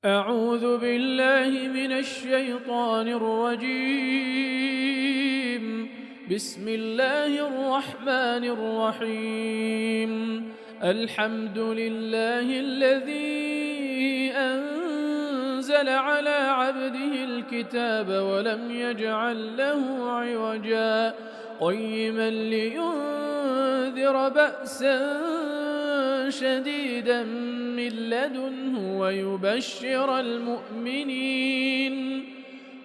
أعوذ بالله من الشيطان الرجيم. بسم الله الرحمن الرحيم. الحمد لله الذي أنزل على عبده الكتاب ولم يجعل له عوجا قيما لينذر بأسا شديدا من لدنه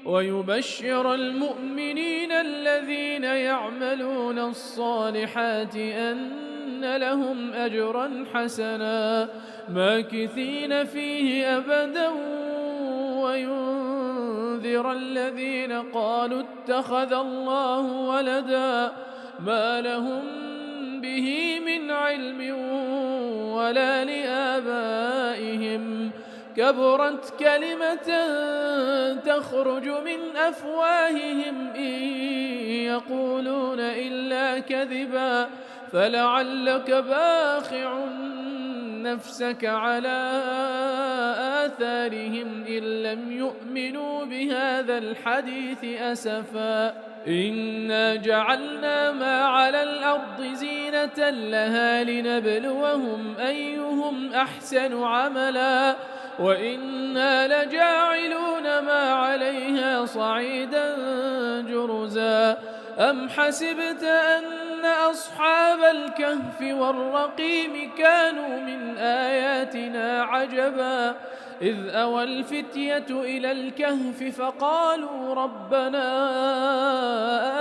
ويبشر المؤمنين الذين يعملون الصالحات أن لهم أجرا حسنا ماكثين فيه أبدا وينذر الذين قالوا اتخذ الله ولدا ما لهم به من علم ولا لآبائهم كبرت كلمة تخرج من أفواههم إن يقولون إلا كذبا فلعلك باخع نفسك على آثارهم إن لم يؤمنوا بهذا الحديث أسفا إنا جعلنا ما على الأرض زينة لها لنبلوهم أيهم أحسن عملا وإنا لجاعلون ما عليها صعيدا جرزا أم حسبت أن أصحاب الكهف والرقيم كانوا من آياتنا عجبا إذ أوى الفتية إلى الكهف فقالوا ربنا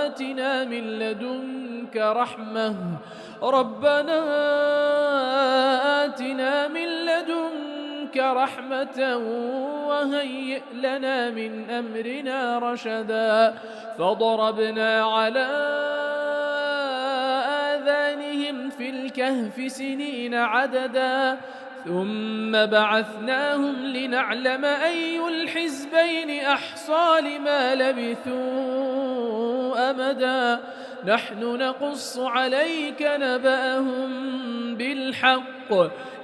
آتنا من لدنك رحمة وهيئ لنا من أمرنا رشدا فضربنا على آذانهم في الكهف سنين عددا ثم بعثناهم لنعلم أي الحزبين أحصى لما لبثوا أمدا نحن نقص عليك نبأهم بالحق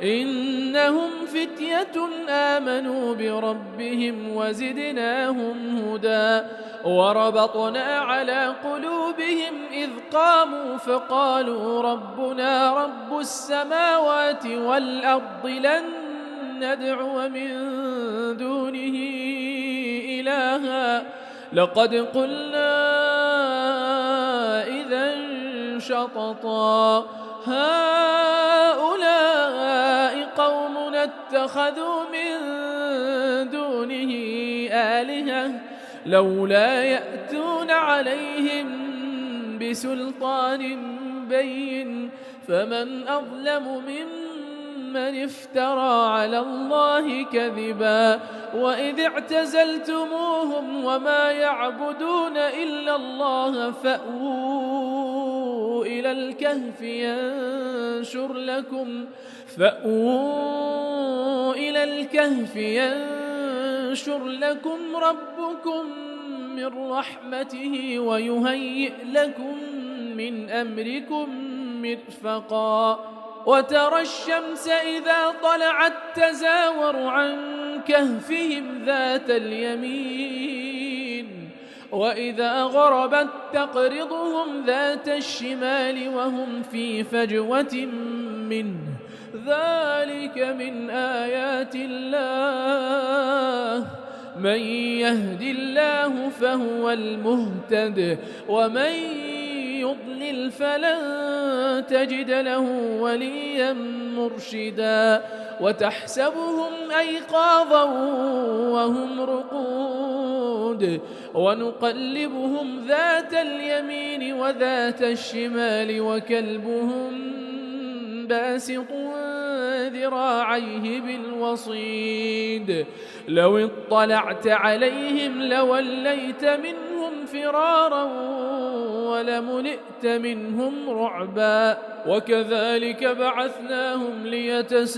إنهم فتية آمنوا بربهم وزدناهم هدى وربطنا على قلوبهم إذ قاموا فقالوا ربنا رب السماوات والأرض لن ندعو من دونه إلها لقد قلنا إذا شططا هؤلاء قومنا اتخذوا من دونه آلهة لولا يأتون عليهم بسلطان بين فمن أظلم ممن افترى على الله كذبا وإذ اعتزلتموهم وما يعبدون إلا الله فأووا إلى الكهف ينشر لكم ربكم من رحمته ويهيئ لكم من أمركم مرفقا وترى الشمس إذا طلعت تزاور عن كهفهم ذات اليمين وإذا غربت تقرضهم ذات الشمال وهم في فجوة منه ذلك من آيات الله من يهد الله فهو المهتد ومن يضلل فلن تجد له وليا مرشدا وتحسبهم أيقاظا وهم رقود ونقلبهم ذات اليمين وذات الشمال وكلبهم باسط ذراعيه بالوصيد لو اطلعت عليهم لوليت منهم فرارا ولملئت منهم رعبا وكذلك بعثناهم ليتساءلوا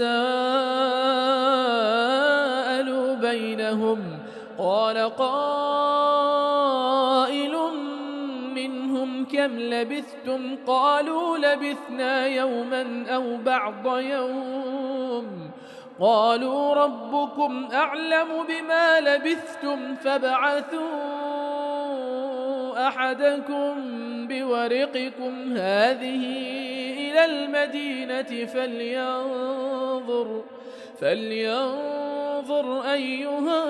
بينهم قال قائل منهم كم لبثتم قالوا لبثنا يوما أو بعض يوم قالوا ربكم أعلم بما لبثتم فابعثوا أحدكم بورقكم هذه إلى المدينة فلينظر أيها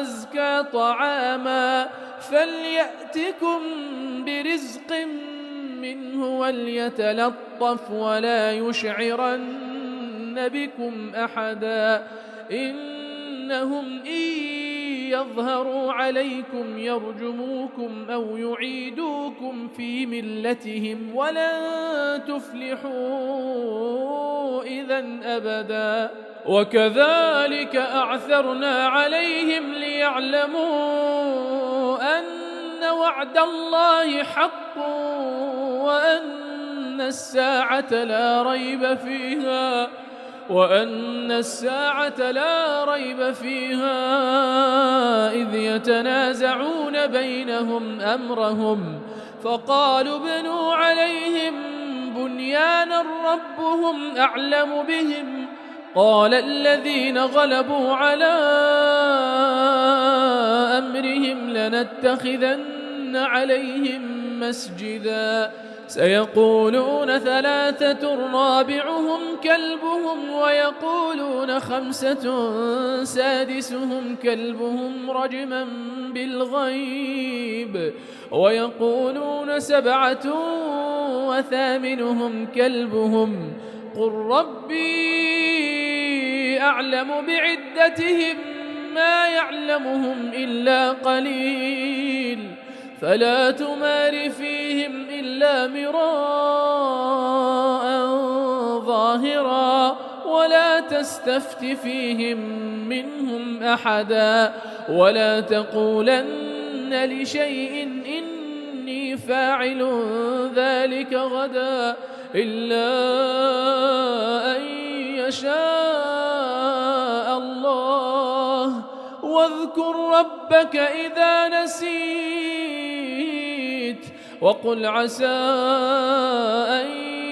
أزكى طعاما فليأتكم برزق منه وليتلطف ولا يشعرن بكم أحدا إنهم إن يظهروا عليكم يرجموكم أو يعيدوكم في ملتهم ولن تفلحوا إذا أبدا وكذلك أعثرنا عليهم ليعلموا أن وعد الله حق وأن الساعة لا ريب فيها إذ يتنازعون بينهم أمرهم فقالوا ابنوا عليهم بنيانا ربهم أعلم بهم قال الذين غلبوا على أمرهم لنتخذن عليهم مسجدا سيقولون 3 رابعهم كلبهم ويقولون 5 سادسهم كلبهم رجما بالغيب ويقولون 7 وثامنهم كلبهم قل ربي أعلم بعدتهم ما يعلمهم إلا قليل فلا تمار فيهم إلا مراء ظاهرا ولا تستفت فيهم منهم أحدا ولا تقولن لشيء إني فاعل ذلك غدا إلا أن يشاء الله واذكر ربك إذا نسيت وقل عسى أن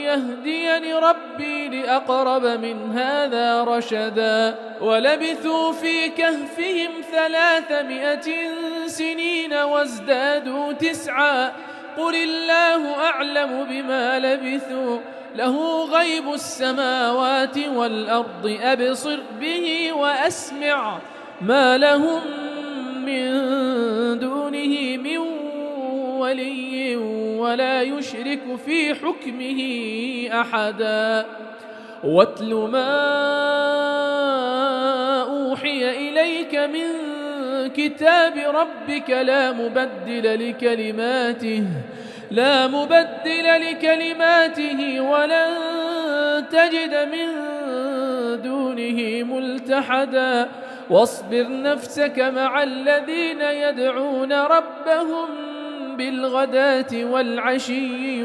يهديني ربي لأقرب من هذا رشدا ولبثوا في كهفهم 300 سنين وازدادوا 9 قل الله أعلم بما لبثوا له غيب السماوات والأرض أبصر به وأسمع ما لهم من دونه من ولي ولا يشرك في حكمه أحدا واتل ما أوحي إليك من كتاب ربك لا مبدل لكلماته ولن تجد من دونه ملتحدا واصبر نفسك مع الذين يدعون ربهم بالغداة والعشي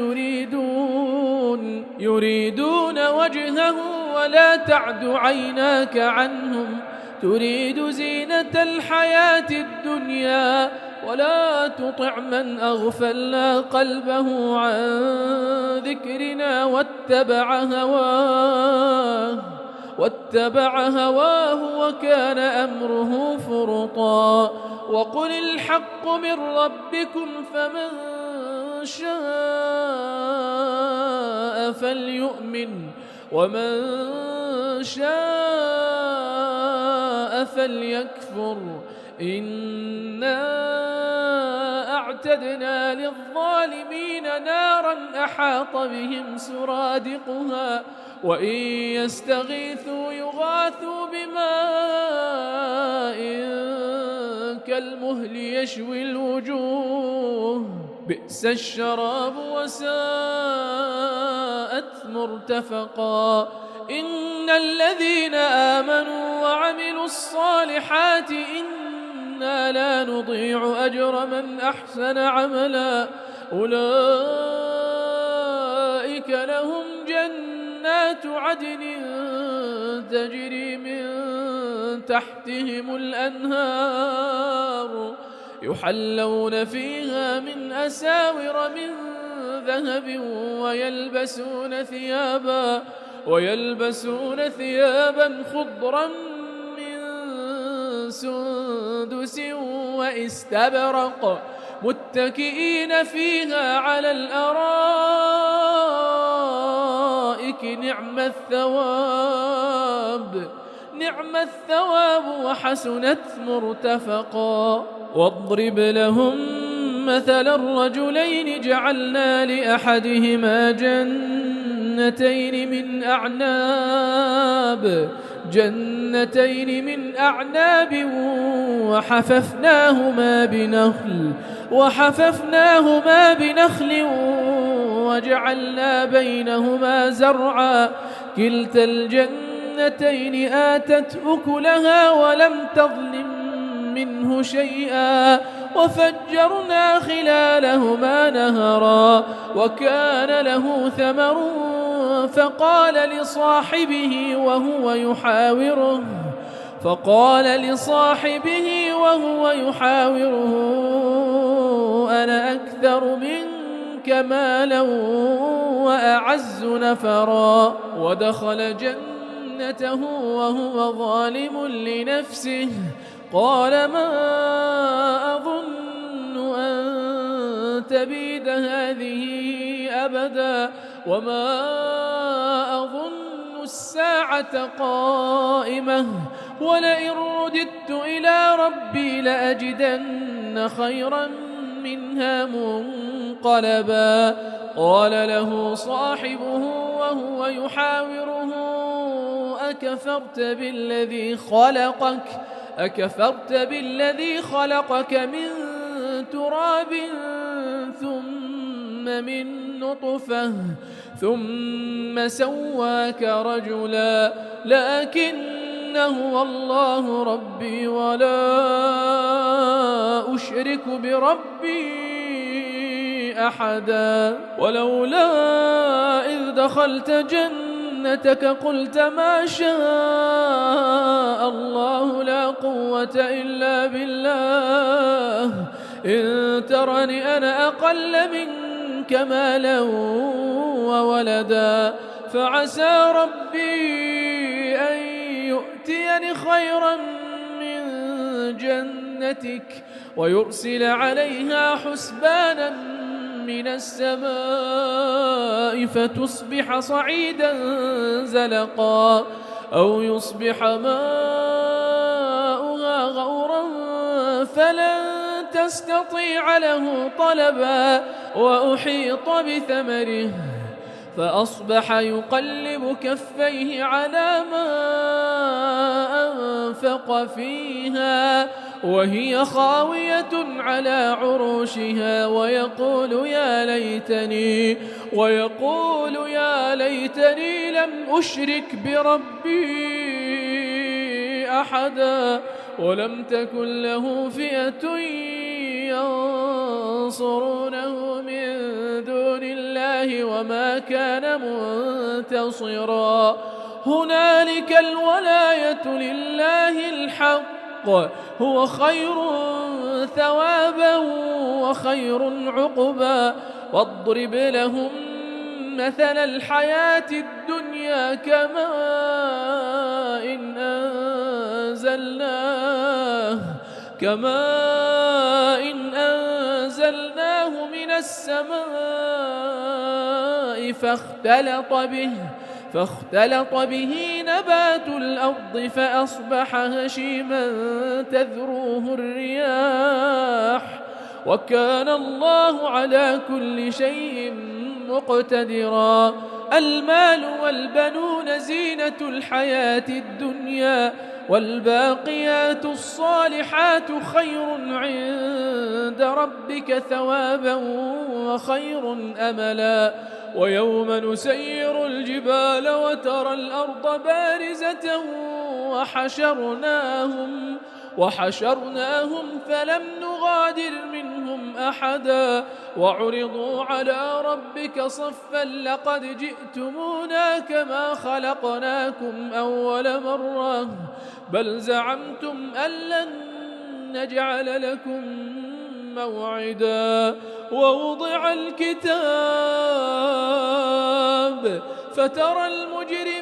يريدون وجهه ولا تعد عيناك عنهم تريد زينة الحياة الدنيا ولا تطع من أغفلنا قلبه عن ذكرنا واتبع هواه وكان أمره فرطا وقل الحق من ربكم فمن شاء فليؤمن ومن شاء فليكفر إنا أعتدنا للظالمين نارا أحاط بهم سرادقها وإن يستغيثوا يغاثوا بماء كالمهل يشوي الوجوه بئس الشراب وساءت مرتفقا إن الذين آمنوا وعملوا الصالحات إنا لا نضيع أجر من أحسن عملا أولئك لهم جنات عدن تجري من تحتهم الأنهار يحلون فيها من أساور من ذهب ويلبسون ويلبسون ثيابا خضرا من سندس وإستبرق متكئين فيها على الأرائك نعم الثواب وحسنت مرتفقا. واضرب لهم مثل الرجلين جعلنا لأحدهما جنتين من أعناب وحففناهما بنخل وجعلنا بينهما زرعا كلتا الجنتين آتت أكلها ولم تظلم منه شيئا وفجرنا خلالهما نهرا وكان له ثمر فقال لصاحبه وهو يحاوره أنا أكثر منك مالا وأعز نفرا. ودخل جنته وهو ظالم لنفسه قال ما أظن أن تبيد هذه أبدا وما أظن الساعة قائمة ولئن رددت إلى ربي لأجدن خيرا منها منقلبا. قال له صاحبه وهو يحاوره أكفرت بالذي خلقك من تراب ثم من نطفة ثم سواك رجلا لكن هو الله ربي ولا أشرك بربي أحدا. ولولا إذ دخلت جنتك قلت ما شاء الله لا قوة إلا بالله إن ترني أنا أقل منك مالا وولدا فعسى ربي أن يؤتيني خيرا من جنتك ويرسل عليها حسبانا من السماء فتصبح صعيدا زلقا أو يصبح ماؤها غورا فلن تستطيع له طلبا وأحيط بثمره فأصبح يقلب كفيه على ما أنفق فيها وهي خاوية على عروشها ويقول يا ليتني لم أشرك بربي أحدا ولم تكن له فئة ينصرونه من دون الله وما كان منتصرا. هنالك الولاية لله الحق هو خير ثوابا وخير عقبا. واضرب لهم مثل الحياة الدنيا كماء إن أنزلناه من السماء فاختلط به نبات الأرض فأصبح هشيما تذروه الرياح وكان الله على كل شيء مقتدرا. المال والبنون زينة الحياة الدنيا والباقيات الصالحات خير عند ربك ثوابا وخير أملا. ويوم نسير الجبال وترى الأرض بارزة وحشرناهم فلم نغادر منهم أحدا وعرضوا على ربك صفا لقد جئتمونا كما خلقناكم أول مرة بل زعمتم أن لن نجعل لكم موعدا. ووضع الكتاب فترى المجرمين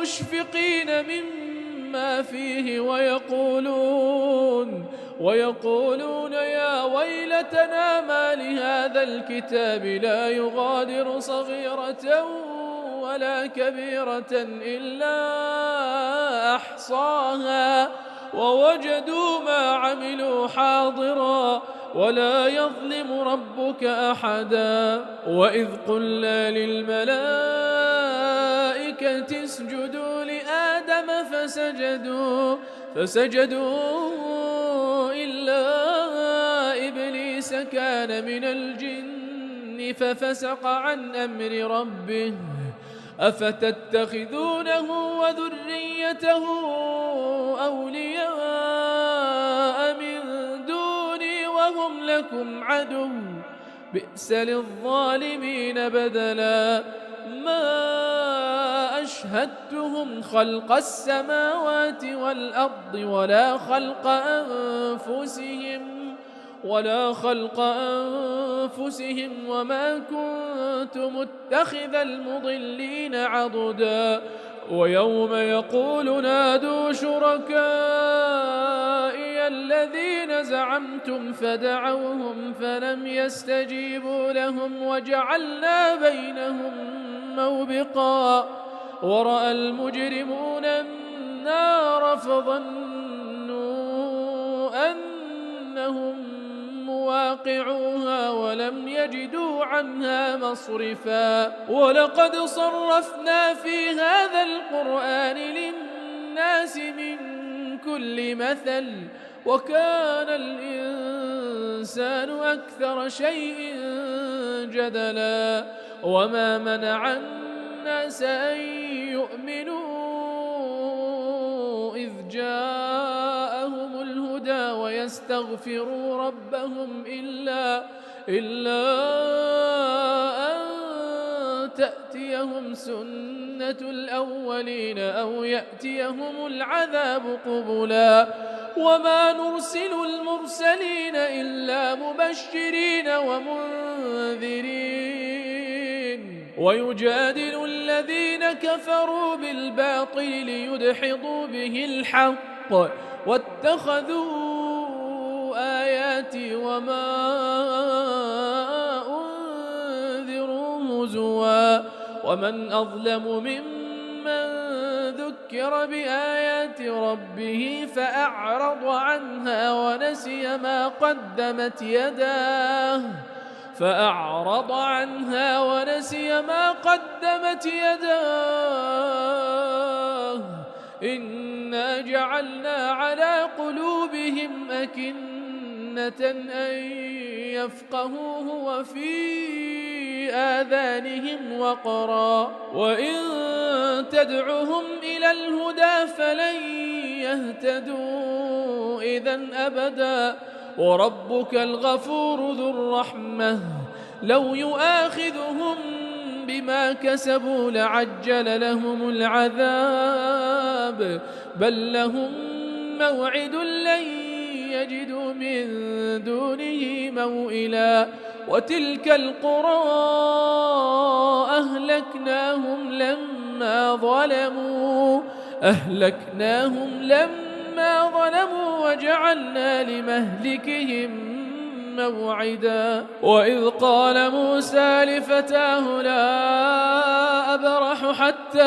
مشفقين مما فيه ويقولون يا ويلتنا ما لهذا الكتاب لا يغادر صغيرة ولا كبيرة إلا أحصاها ووجدوا ما عملوا حاضرا ولا يظلم ربك أحدا. وإذ قلنا للملائكة اسجدوا لآدم فسجدوا إلا إبليس كان من الجن ففسق عن أمر ربه أفتتخذونه وذريته أولياء من دوني وهم لكم عدو بئس للظالمين بدلا. ما أشهدتهم خلق السماوات والأرض ولا خلق أنفسهم وما كنت متخذ المضلين عضدا. ويوم يقول نادوا شركائي الذين زعمتم فدعوهم فلم يستجيبوا لهم وجعلنا بينهم موبقا. ورأى المجرمون النار فظنوا أنهم مواقعوها ولم يجدوا عنها مصرفا. ولقد صرفنا في هذا القرآن للناس من كل مثل وكان الإنسان أكثر شيء جدلا. وما منع الناس أن يؤمنوا إذ جاءهم الهدى ويستغفروا ربهم إلا أن تأتيهم سنة الأولين أو يأتيهم العذاب قبلا. وما نرسل المرسلين إلا مبشرين ومنذرين ويجادل الذين كفروا بالباطل ليدحضوا به الحق واتخذوا آياتي وما أنذروا هزوا. ومن أظلم ممن ذكر بآيات ربه فأعرض عنها ونسي ما قدمت يداه إنا جعلنا على قلوبهم أكنة أن يفقهوه وفي آذانهم وقرا وإن تدعهم إلى الهدى فلن يهتدوا إذن أبدا. وربك الغفور ذو الرحمة لو يؤاخذهم بما كسبوا لعجل لهم العذاب بل لهم موعد لن يجدوا من دونه موئلا. وتلك القرى أهلكناهم لما ظلموا وجعلنا لمهلكهم موعدا. وإذ قال موسى لفتاه لا أبرح حتى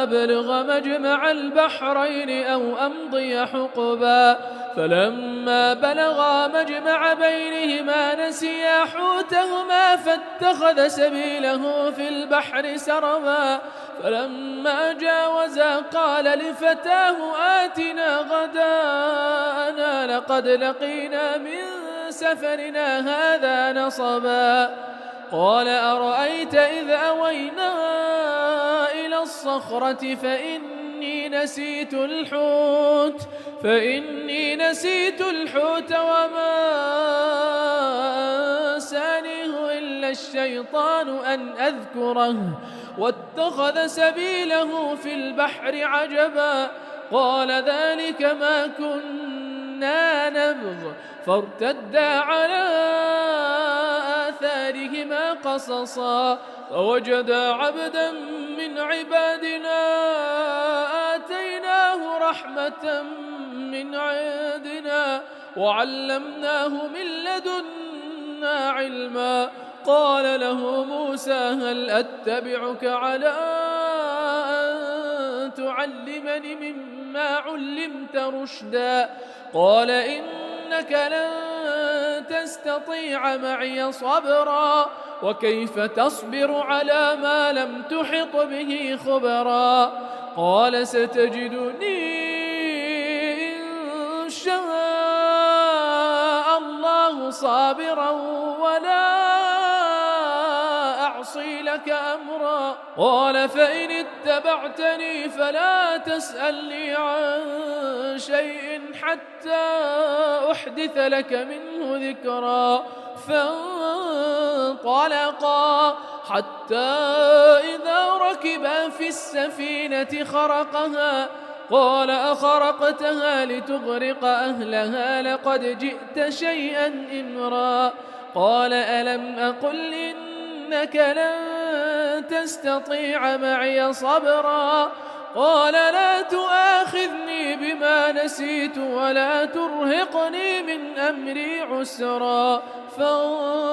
أبلغ مجمع البحرين أو أمضي حقبا فلما بلغا مجمع بينهما نسيا حوتهما فاتخذ سبيله في البحر سربا فلما جاوزا قال لفتاه آتنا غداءنا لقد لقينا من سفرنا هذا نصبا. قال أرأيت إذ أوينا إلى الصخرة فإني نسيت الحوت وما أنسانيه إلا الشيطان أن أذكره واتخذ سبيله في البحر عجبا. قال ذلك ما كنا نبغ فارتدا على آثارهما عليهما قصصا فوجدا عبدا من عبادنا آتيناه رحمة من عندنا وعلمناه من لدنا علما. قال له موسى هل أتبعك على أن تعلمني مما علمت رشدا؟ قال إنك لن تستطيع معي صبرا وكيف تصبر على ما لم تحط به خبرا؟ قال ستجدني إن شاء الله صابرا ولا أعصي لك أمرا. قال فإن اتبعتني فلا تسألني عن شيء حتى أحدث لك منه ذكرا. فانطلقا حتى إذا ركبا في السفينة خرقها قال أخرقتها لتغرق أهلها لقد جئت شيئا إمرا. قال ألم أقل إنك لن تستطيع معي صبرا؟ قال لا تؤاخذني بما نسيت ولا ترهقني من أمري عسرا.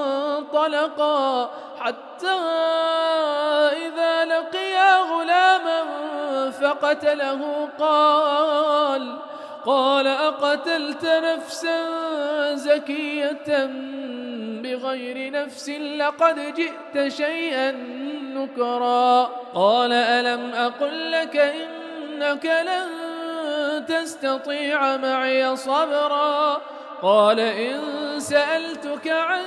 فانطلقا حتى إذا لقيا غلاما فقتله قال أقتلت نفسا زكية بغير نفس لقد جئت شيئا نكرا. قال ألم أقل لك إنك لن تستطيع معي صبرا؟ قال إن سألتك عن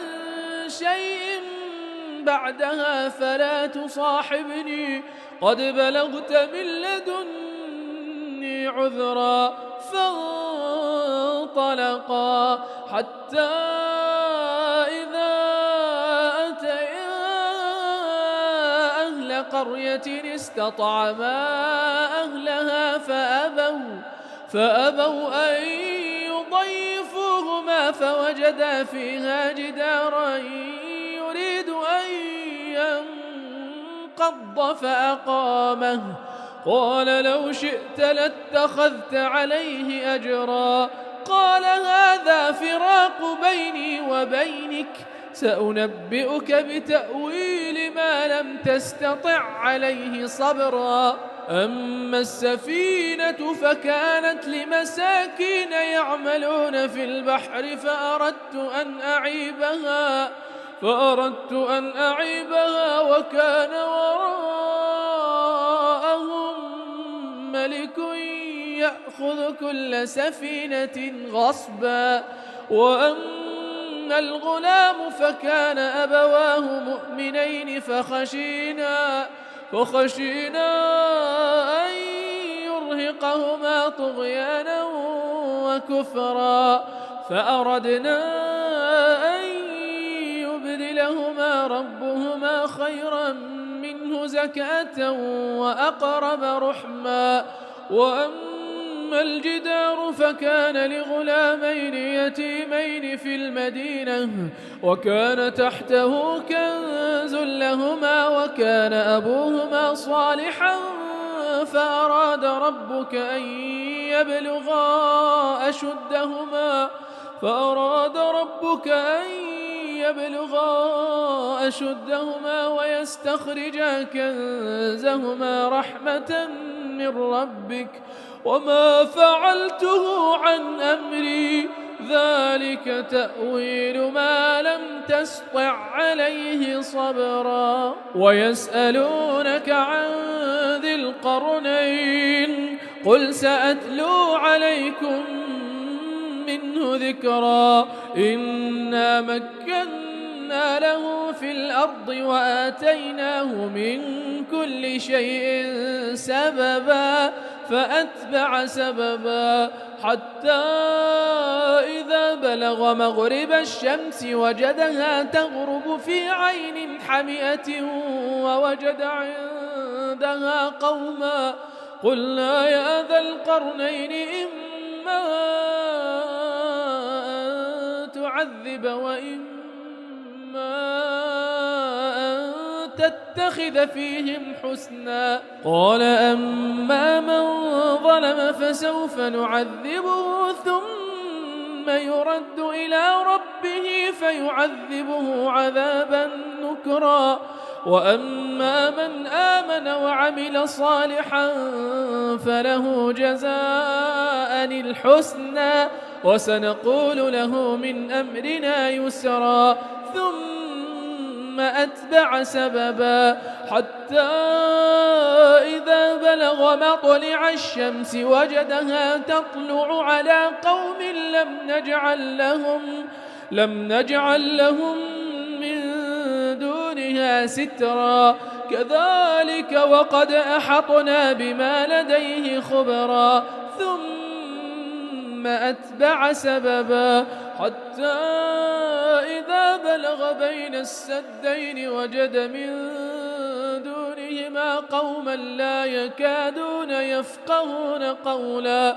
شيء بعدها فلا تصاحبني قد بلغت من لدني عذرا. فانطلقا حتى إذا أتيا أهل قرية استطعما أهلها فأبوا أن يضيفوهما فوجدا فيها جدارا يريد أن ينقض فأقامه. قال لو شئت لاتخذت عليه أجرا. قال هذا فراق بيني وبينك سأنبئك بتأويل ما لم تستطع عليه صبرا. أما السفينة فكانت لمساكين يعملون في البحر فأردت أن أعيبها وكان وراءهم ملك يأخذ كل سفينة غصبا. وأما الغلام فكان أبواه مؤمنين فخشينا أن يرهقهما طغيانا وكفرا. فأردنا أن يبدلهما ربهما خيرا منه زكاة وأقرب رحما. وأما الجدار فكان لغلامين يتيمين في المدينة وكان تحته كنز لهما وكان أبوهما صالحا فأراد ربك أن يبلغا أشدهما ويستخرجا كنزهما رحمة من ربك وما فعلته عن أمري ذلك تأويل ما لم تسطع عليه صبرا. ويسألونك عن ذي القرنين قل سأتلو عليكم منه ذكرا. إنا مكنا له في الأرض وآتيناه من كل شيء سببا فأتبع سببا حتى إذا بلغ مغرب الشمس وجدها تغرب في عين حمئة ووجد عندها قوما قلنا يا ذا القرنين إما أن تعذب وإما تتخذ فيهم حسنا. قال أما من ظلم فسوف نعذبه ثم يرد إلى ربه فيعذبه عذابا نكرا، وأما من آمن وعمل صالحا فله جزاء الحسنى وسنقول له من أمرنا يسرا. ثم أتبع سببا حتى إذا بلغ مطلع الشمس وجدها تطلع على قوم لم نجعل لهم من دونها سترا، كذلك وقد أحطنا بما لديه خبرا. ثم أتبع سببا حتى إذا بلغ بين السدين وجد من دونهما قوما لا يكادون يفقهون قولا.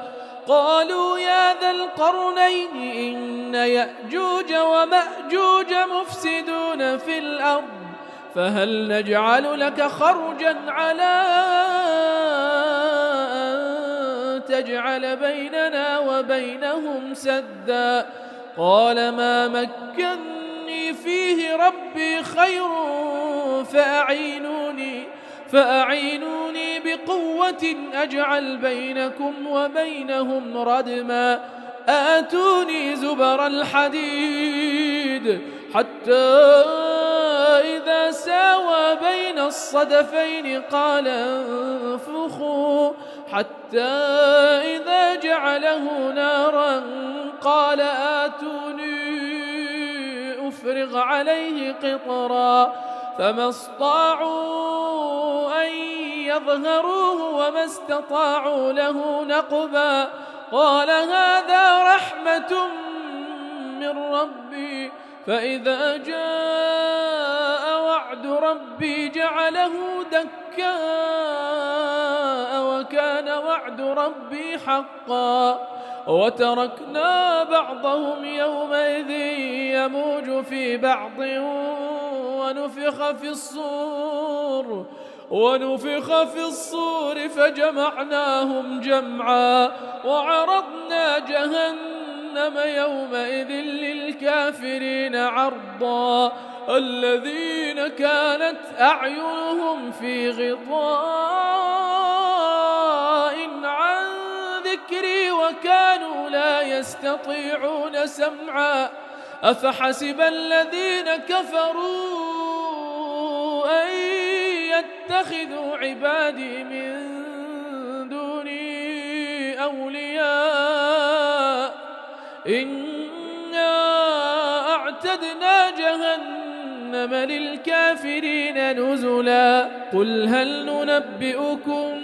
قالوا يا ذا القرنين إن يأجوج ومأجوج مفسدون في الأرض فهل نجعل لك خرجا على أن تجعل بيننا وبينهم سدا؟ قال ما مكني فيه ربي خير فأعينوني بقوة أجعل بينكم وبينهم ردما. آتوني زبر الحديد حتى إذا ساوى بين الصدفين قال انفخوا حتى إذا جعله نارا قال آتوني أفرغ عليه قطرا، فما استطاعوا أن يظهروه وما استطاعوا له نقبا. قال هذا رحمة من ربي فإذا جاء وعد ربي جعله دكاء وكان وعد ربي حقا. وتركنا بعضهم يومئذ يموج في بعض ونفخ في الصور فجمعناهم جمعا وعرضنا جهنم يومئذ للكافرين عرضا. الذين كانت أعينهم في غطاء عن ذكري وكانوا لا يستطيعون سمعا. أفحسب الذين كفروا أن يتخذوا عبادي من دوني أولياء إنا أعتدنا جهنم للكافرين نزلا. قل هل ننبئكم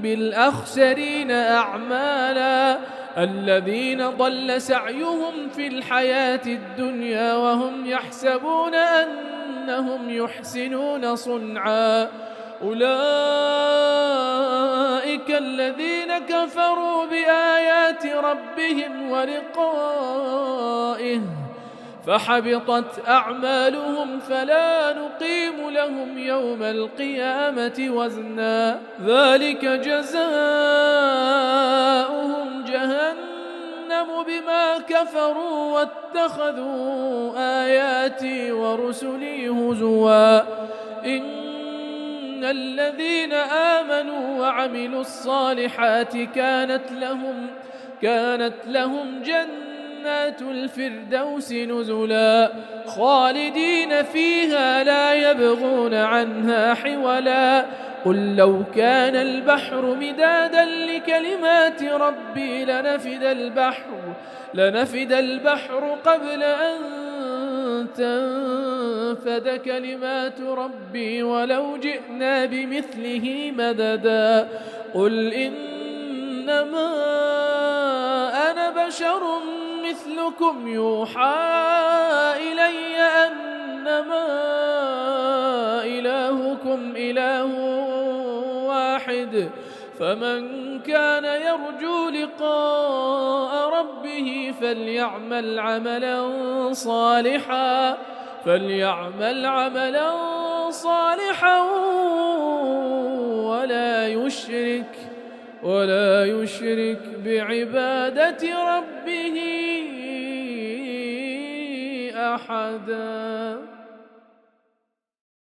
بالأخسرين أعمالا الذين ضل سعيهم في الحياة الدنيا وهم يحسبون أنهم يحسنون صنعا. أولئك الذين كفروا بآيات ربهم ولقائه فحبطت أعمالهم فلا نقيم لهم يوم القيامة وزنا. ذلك جزاؤهم جهنم بما كفروا واتخذوا آياتي ورسلي هزوا. إن الذين آمنوا وعملوا الصالحات كانت لهم جنات الفردوس نزلا خالدين فيها لا يبغون عنها حولا. قل لو كان البحر مدادا لكلمات ربي لنفد البحر قبل أن تنفد كلمات ربي ولو جئنا بمثله مددا. قل إنما أنا بشر مثلكم يوحى إلي أنما إلهكم إله واحد فمن كان يرجو لقاء ربه فليعمل عملا صالحا صالحا ولا يشرك بعبادة ربه أحدا.